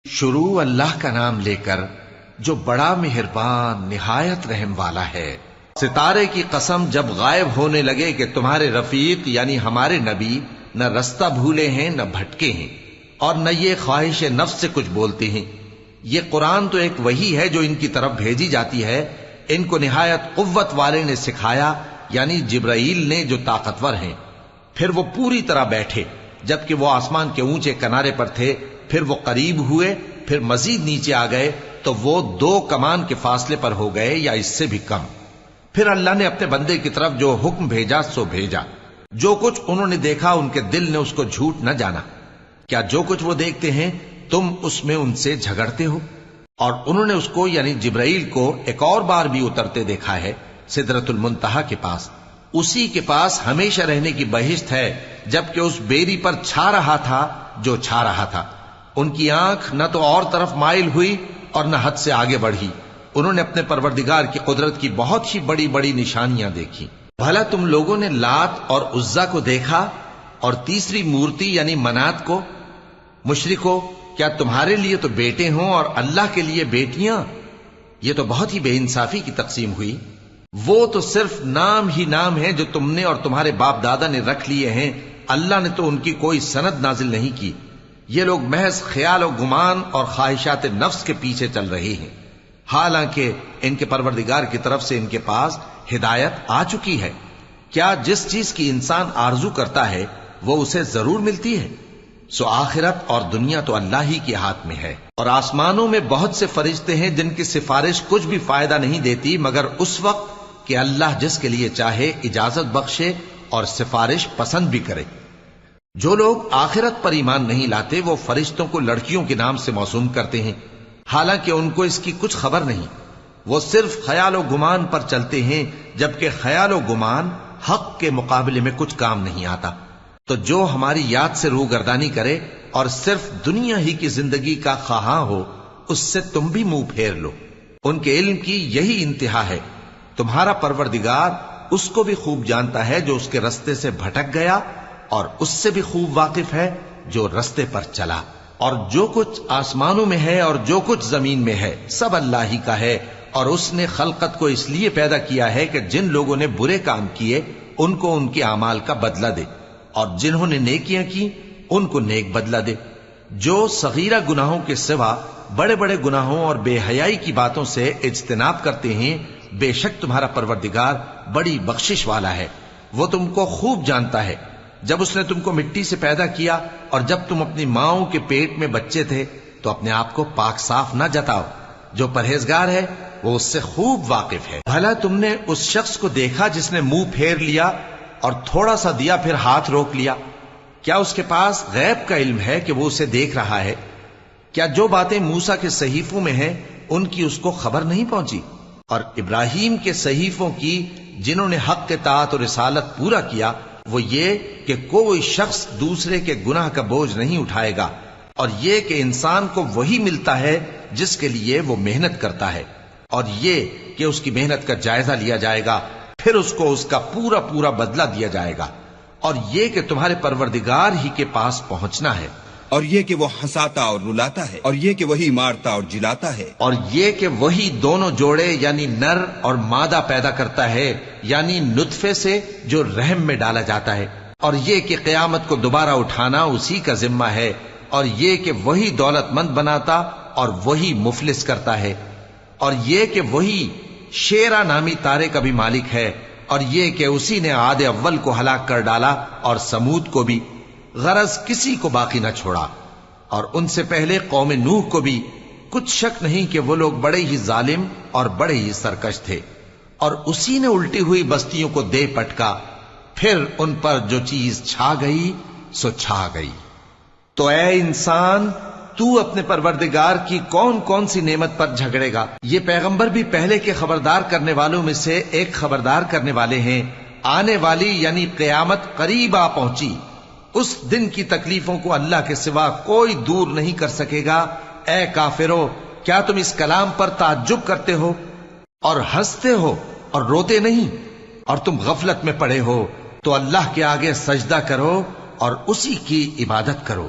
شروع اللہ کا نام لے کر جو بڑا مہربان نہایت رحم والا ہے۔ ستارے کی قسم جب غائب ہونے لگے کہ تمہارے رفیق یعنی ہمارے نبی نہ رستہ بھولے ہیں نہ بھٹکے ہیں اور نہ یہ خواہش نفس سے کچھ بولتے ہیں۔ یہ قرآن تو ایک وحی ہے جو ان کی طرف بھیجی جاتی ہے، ان کو نہایت قوت والے نے سکھایا یعنی جبرائیل نے جو طاقتور ہیں۔ پھر وہ پوری طرح بیٹھے جبکہ وہ آسمان کے اونچے کنارے پر تھے، پھر وہ قریب ہوئے، پھر مزید نیچے آ گئے تو وہ 2 کمان کے فاصلے پر ہو گئے یا اس سے بھی کم۔ پھر اللہ نے اپنے بندے کی طرف جو حکم بھیجا سو بھیجا۔ جو کچھ انہوں نے دیکھا ان کے دل نے اس کو جھوٹ نہ جانا۔ کیا جو کچھ وہ دیکھتے ہیں تم اس میں ان سے جھگڑتے ہو؟ اور انہوں نے اس کو یعنی جبرائیل کو ایک اور بار بھی اترتے دیکھا ہے سدرۃ المنتہا کے پاس۔ اسی کے پاس ہمیشہ رہنے کی بہشت ہے، جبکہ اس بیری پر چھا رہا تھا جو چھا رہا تھا۔ ان کی آنکھ نہ تو اور طرف مائل ہوئی اور نہ حد سے آگے بڑھی۔ انہوں نے اپنے پروردگار کی قدرت کی بہت ہی بڑی بڑی نشانیاں دیکھی۔ بھلا تم لوگوں نے لات اور عزا کو دیکھا اور تیسری مورتی یعنی منات کو؟ مشرکو، کیا تمہارے لیے تو بیٹے ہوں اور اللہ کے لیے بیٹیاں؟ یہ تو بہت ہی بے انصافی کی تقسیم ہوئی۔ وہ تو صرف نام ہی نام ہے جو تم نے اور تمہارے باپ دادا نے رکھ لیے ہیں، اللہ نے تو ان کی کوئی سند نازل نہیں کی۔ یہ لوگ محض خیال و گمان اور خواہشات نفس کے پیچھے چل رہے ہیں، حالانکہ ان کے پروردگار کی طرف سے ان کے پاس ہدایت آ چکی ہے۔ کیا جس چیز کی انسان آرزو کرتا ہے وہ اسے ضرور ملتی ہے؟ سو آخرت اور دنیا تو اللہ ہی کے ہاتھ میں ہے۔ اور آسمانوں میں بہت سے فرشتے ہیں جن کی سفارش کچھ بھی فائدہ نہیں دیتی مگر اس وقت کہ اللہ جس کے لیے چاہے اجازت بخشے اور سفارش پسند بھی کرے۔ جو لوگ آخرت پر ایمان نہیں لاتے وہ فرشتوں کو لڑکیوں کے نام سے موسوم کرتے ہیں، حالانکہ ان کو اس کی کچھ خبر نہیں۔ وہ صرف خیال و گمان پر چلتے ہیں، جبکہ خیال و گمان حق کے مقابلے میں کچھ کام نہیں آتا۔ تو جو ہماری یاد سے روگردانی کرے اور صرف دنیا ہی کی زندگی کا خواہاں ہو، اس سے تم بھی منہ پھیر لو۔ ان کے علم کی یہی انتہا ہے۔ تمہارا پروردگار اس کو بھی خوب جانتا ہے جو اس کے رستے سے بھٹک گیا، اور اس سے بھی خوب واقف ہے جو رستے پر چلا۔ اور جو کچھ آسمانوں میں ہے اور جو کچھ زمین میں ہے سب اللہ ہی کا ہے، اور اس نے خلقت کو اس لیے پیدا کیا ہے کہ جن لوگوں نے برے کام کیے ان کو ان کے اعمال کا بدلہ دے، اور جنہوں نے نیکیاں کی ان کو نیک بدلہ دے۔ جو صغیرہ گناہوں کے سوا بڑے بڑے گناہوں اور بے حیائی کی باتوں سے اجتناب کرتے ہیں، بے شک تمہارا پروردگار بڑی بخشش والا ہے۔ وہ تم کو خوب جانتا ہے۔ جب اس نے تم کو مٹی سے پیدا کیا اور جب تم اپنی ماؤں کے پیٹ میں بچے تھے تو اپنے آپ کو پاک صاف نہ جتاؤ۔ جو پرہیزگار ہے وہ اس سے خوب واقف ہے۔ بھلا تم نے اس شخص کو دیکھا جس نے منہ پھیر لیا اور تھوڑا سا دیا پھر ہاتھ روک لیا؟ کیا اس کے پاس غیب کا علم ہے کہ وہ اسے دیکھ رہا ہے؟ کیا جو باتیں موسیٰ کے صحیفوں میں ہیں ان کی اس کو خبر نہیں پہنچی؟ اور ابراہیم کے صحیفوں کی جنہوں نے حق کے طاعت اور رسالت پورا کیا، وہ یہ کہ کوئی شخص دوسرے کے گناہ کا بوجھ نہیں اٹھائے گا، اور یہ کہ انسان کو وہی ملتا ہے جس کے لیے وہ محنت کرتا ہے، اور یہ کہ اس کی محنت کا جائزہ لیا جائے گا، پھر اس کو اس کا پورا پورا بدلہ دیا جائے گا، اور یہ کہ تمہارے پروردگار ہی کے پاس پہنچنا ہے، اور یہ کہ وہ ہنساتا اور رلاتا ہے، اور یہ کہ وہی مارتا اور جلاتا ہے، اور یہ کہ وہی دونوں جوڑے یعنی نر اور مادہ پیدا کرتا ہے یعنی نطفے سے جو رحم میں ڈالا جاتا ہے، اور یہ کہ قیامت کو دوبارہ اٹھانا اسی کا ذمہ ہے، اور یہ کہ وہی دولت مند بناتا اور وہی مفلس کرتا ہے، اور یہ کہ وہی شیرا نامی تارے کا بھی مالک ہے، اور یہ کہ اسی نے عاد اول کو ہلاک کر ڈالا اور سمود کو بھی، غرض کسی کو باقی نہ چھوڑا، اور ان سے پہلے قوم نوح کو بھی۔ کچھ شک نہیں کہ وہ لوگ بڑے ہی ظالم اور بڑے ہی سرکش تھے، اور اسی نے الٹی ہوئی بستیوں کو دے پٹکا، پھر ان پر جو چیز چھا گئی سو چھا گئی۔ تو اے انسان، تو اپنے پروردگار کی کون کون سی نعمت پر جھگڑے گا؟ یہ پیغمبر بھی پہلے کے خبردار کرنے والوں میں سے ایک خبردار کرنے والے ہیں۔ آنے والی یعنی قیامت قریب آ پہنچی، اس دن کی تکلیفوں کو اللہ کے سوا کوئی دور نہیں کر سکے گا۔ اے کافرو، کیا تم اس کلام پر تعجب کرتے ہو اور ہنستے ہو اور روتے نہیں؟ اور تم غفلت میں پڑے ہو تو اللہ کے آگے سجدہ کرو اور اسی کی عبادت کرو۔